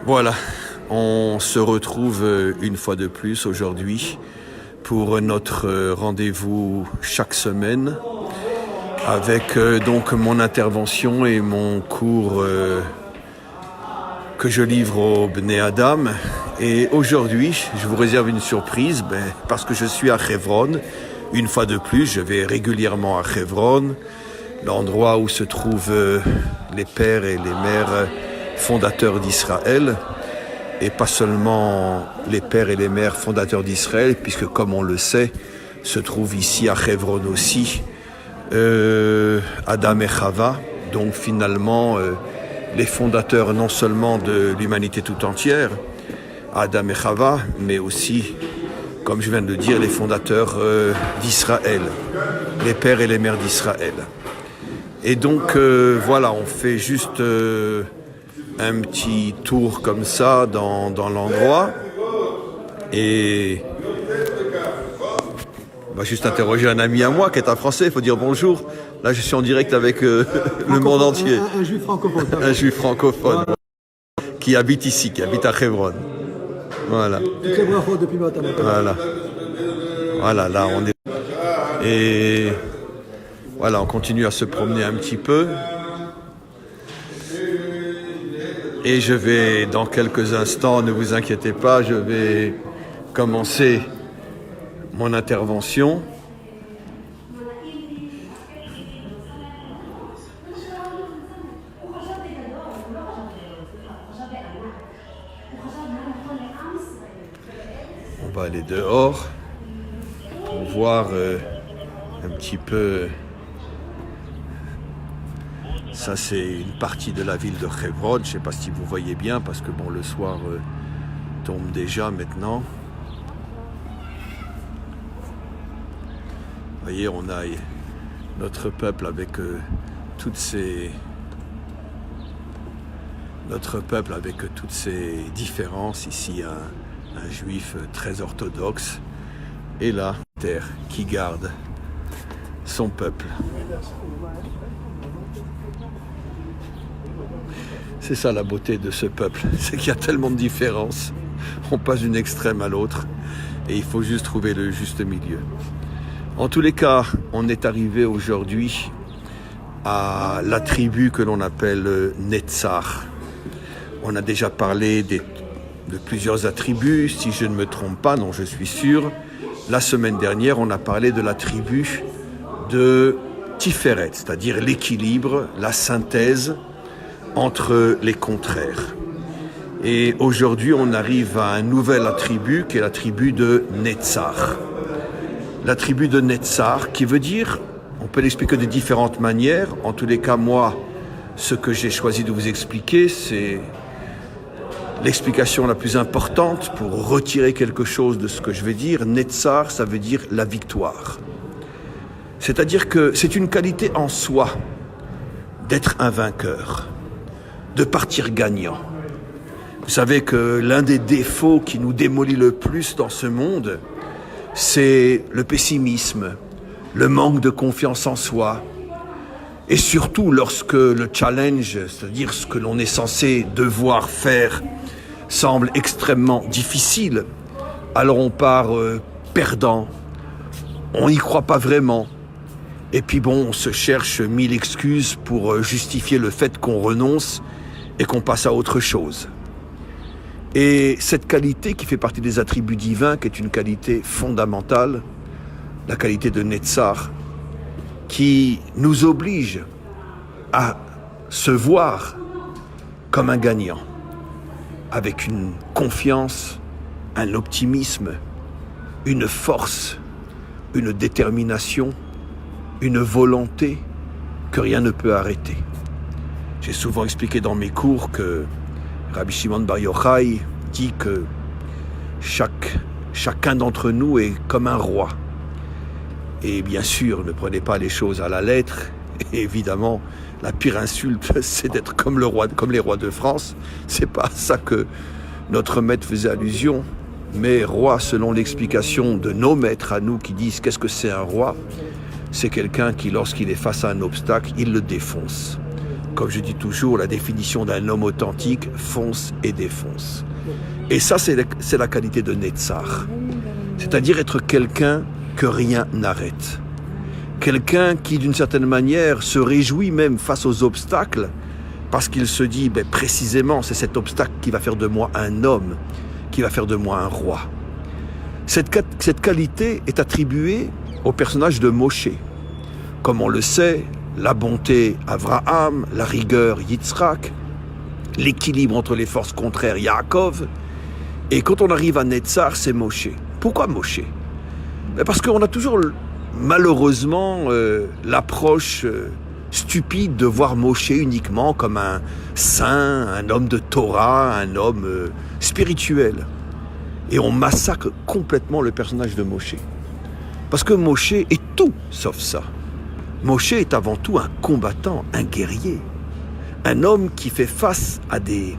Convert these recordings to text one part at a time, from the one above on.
Voilà, on se retrouve une fois de plus aujourd'hui pour notre rendez-vous chaque semaine avec donc mon intervention et mon cours que je livre au Bnei Adam. Et aujourd'hui, je vous réserve une surprise parce que je suis à Hebron. Une fois de plus, je vais régulièrement à Hebron, l'endroit où se trouvent les pères et les mères fondateurs d'Israël, et pas seulement les pères et les mères fondateurs d'Israël, puisque comme on le sait, se trouve ici à Hebron aussi Adam et Chava, donc finalement les fondateurs non seulement de l'humanité tout entière, Adam et Chava, mais aussi, comme je viens de le dire, les fondateurs d'Israël, les pères et les mères d'Israël. Et donc voilà, on fait juste un petit tour comme ça dans l'endroit, et on va juste interroger un ami à moi qui est un Français, il faut dire bonjour. Là je suis en direct avec le monde entier. Un juif francophone. Un juif francophone, voilà, qui habite ici, qui habite à Hebron. Voilà. Toutes les brachot depuis matin. Voilà, là on est. Et voilà, on continue à se promener un petit peu. Et je vais, dans quelques instants, ne vous inquiétez pas, je vais commencer mon intervention. On va aller dehors pour voir un petit peu. Ça, c'est une partie de la ville de Hebron. Je ne sais pas si vous voyez bien, parce que bon, le soir tombe déjà maintenant. Vous voyez, on a notre peuple avec toutes ces différences. Ici, un juif très orthodoxe, et là, terre qui garde son peuple. C'est ça la beauté de ce peuple, c'est qu'il y a tellement de différences. On passe d'une extrême à l'autre et il faut juste trouver le juste milieu. En tous les cas, on est arrivé aujourd'hui à la tribu que l'on appelle Netzach. On a déjà parlé de plusieurs attributs, si je ne me trompe pas, non je suis sûr. La semaine dernière, on a parlé de la tribu de Tiferet, c'est-à-dire l'équilibre, la synthèse entre les contraires. Et aujourd'hui, on arrive à un nouvel attribut qui est la tribu de Netzach. La tribu de Netzach qui veut dire, on peut l'expliquer de différentes manières. En tous les cas, moi, ce que j'ai choisi de vous expliquer, c'est l'explication la plus importante pour retirer quelque chose de ce que je vais dire. Netzach, ça veut dire la victoire. C'est-à-dire que c'est une qualité en soi d'être un vainqueur, de partir gagnant. Vous savez que l'un des défauts qui nous démolit le plus dans ce monde, c'est le pessimisme, le manque de confiance en soi. Et surtout lorsque le challenge, c'est-à-dire ce que l'on est censé devoir faire, semble extrêmement difficile, alors on part perdant, on n'y croit pas vraiment. Et puis bon, on se cherche 1000 excuses pour justifier le fait qu'on renonce et qu'on passe à autre chose. Et cette qualité qui fait partie des attributs divins, qui est une qualité fondamentale, la qualité de Netzach, qui nous oblige à se voir comme un gagnant, avec une confiance, un optimisme, une force, une détermination, une volonté que rien ne peut arrêter. J'ai souvent expliqué dans mes cours que Rabbi Shimon Bar Yochai dit que chacun d'entre nous est comme un roi. Et bien sûr, ne prenez pas les choses à la lettre. Et évidemment, la pire insulte, c'est d'être comme les rois de France. C'est pas à ça que notre maître faisait allusion. Mais roi, selon l'explication de nos maîtres à nous qui disent qu'est-ce que c'est un roi, c'est quelqu'un qui, lorsqu'il est face à un obstacle, il le défonce. comme je dis toujours, la définition d'un homme authentique, fonce et défonce. Et ça, c'est la qualité de Netzar. C'est-à-dire être quelqu'un que rien n'arrête. Quelqu'un qui, d'une certaine manière, se réjouit même face aux obstacles, parce qu'il se dit, précisément, c'est cet obstacle qui va faire de moi un homme, qui va faire de moi un roi. Cette qualité est attribuée au personnage de Moshe. Comme on le sait, la bonté Abraham, la rigueur Yitzhak, l'équilibre entre les forces contraires Yaakov. Et quand on arrive à Netzar, c'est Moshe. Pourquoi Moshe? Parce qu'on a toujours, malheureusement, l'approche stupide de voir Moshe uniquement comme un saint, un homme de Torah, un homme spirituel. Et on massacre complètement le personnage de Moshe. Parce que Moshe est tout sauf ça. Moshe est avant tout un combattant, un guerrier. Un homme qui fait face à des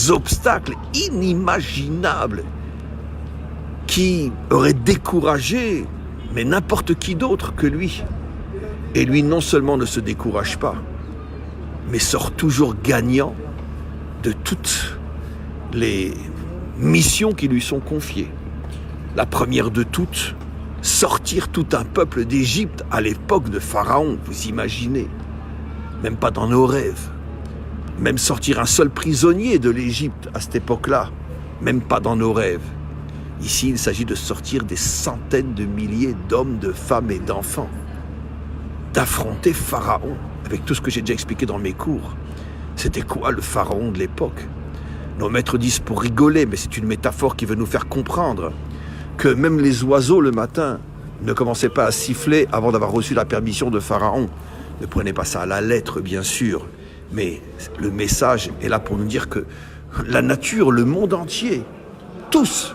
obstacles inimaginables qui auraient découragé, mais n'importe qui d'autre que lui. Et lui, non seulement ne se décourage pas, mais sort toujours gagnant de toutes les missions qui lui sont confiées. La première de toutes, sortir tout un peuple d'Égypte à l'époque de Pharaon, vous imaginez, même pas dans nos rêves. Même sortir un seul prisonnier de l'Égypte à cette époque-là, même pas dans nos rêves. Ici, il s'agit de sortir des centaines de milliers d'hommes, de femmes et d'enfants, d'affronter Pharaon, avec tout ce que j'ai déjà expliqué dans mes cours. C'était quoi le Pharaon de l'époque? Nos maîtres disent pour rigoler, mais c'est une métaphore qui veut nous faire comprendre que même les oiseaux le matin ne commençaient pas à siffler avant d'avoir reçu la permission de Pharaon. Ne prenez pas ça à la lettre, bien sûr, mais le message est là pour nous dire que la nature, le monde entier, tous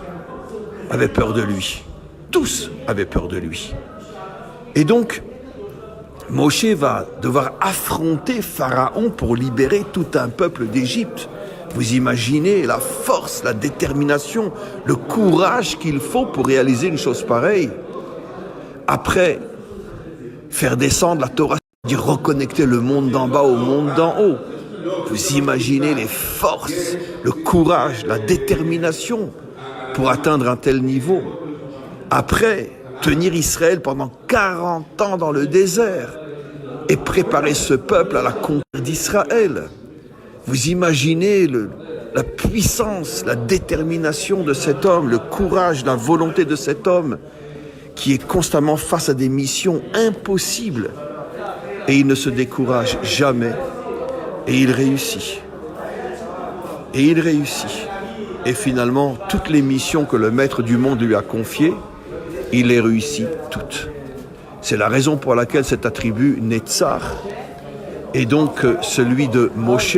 avaient peur de lui. Tous avaient peur de lui. Et donc, Moshe va devoir affronter Pharaon pour libérer tout un peuple d'Égypte. Vous imaginez la force, la détermination, le courage qu'il faut pour réaliser une chose pareille. Après, faire descendre la Torah, c'est-à-dire reconnecter le monde d'en bas au monde d'en haut. Vous imaginez les forces, le courage, la détermination pour atteindre un tel niveau. Après, tenir Israël pendant 40 ans dans le désert et préparer ce peuple à la conquête d'Israël. Vous imaginez la puissance, la détermination de cet homme, le courage, la volonté de cet homme qui est constamment face à des missions impossibles. Et il ne se décourage jamais. Et il réussit. Et il réussit. Et finalement, toutes les missions que le maître du monde lui a confiées, il les réussit toutes. C'est la raison pour laquelle cet attribut Netzar est donc celui de Moshe,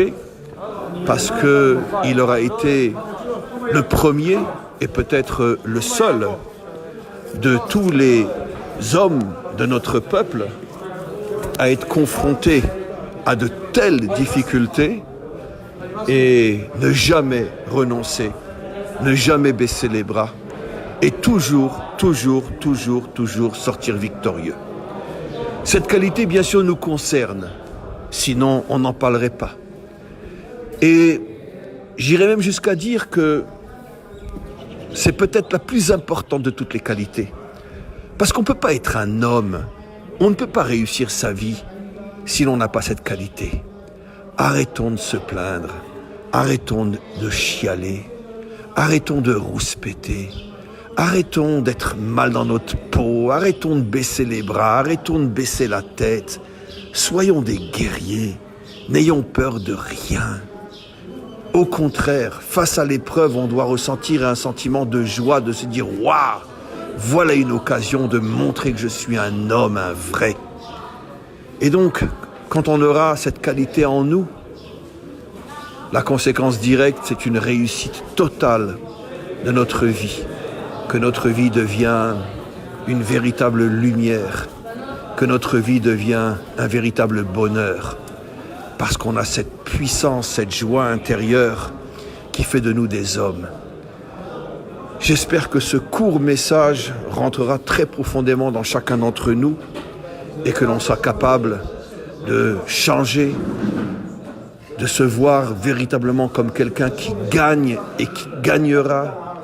parce qu'il aura été le premier et peut-être le seul de tous les hommes de notre peuple à être confronté à de telles difficultés et ne jamais renoncer, ne jamais baisser les bras et toujours sortir victorieux. Cette qualité, bien sûr, nous concerne, sinon on n'en parlerait pas. Et j'irais même jusqu'à dire que c'est peut-être la plus importante de toutes les qualités. Parce qu'on ne peut pas être un homme, on ne peut pas réussir sa vie si l'on n'a pas cette qualité. Arrêtons de se plaindre, arrêtons de chialer, arrêtons de rouspéter, arrêtons d'être mal dans notre peau, arrêtons de baisser les bras, arrêtons de baisser la tête. Soyons des guerriers, n'ayons peur de rien. Au contraire, face à l'épreuve, on doit ressentir un sentiment de joie, de se dire « Waouh, voilà une occasion de montrer que je suis un homme, un vrai ». Et donc, quand on aura cette qualité en nous, la conséquence directe, c'est une réussite totale de notre vie. Que notre vie devient une véritable lumière, que notre vie devient un véritable bonheur. Parce qu'on a cette puissance, cette joie intérieure qui fait de nous des hommes. J'espère que ce court message rentrera très profondément dans chacun d'entre nous et que l'on soit capable de changer, de se voir véritablement comme quelqu'un qui gagne et qui gagnera,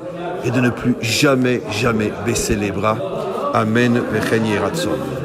et de ne plus jamais, jamais baisser les bras. Amen. V'chen yeh ratzon.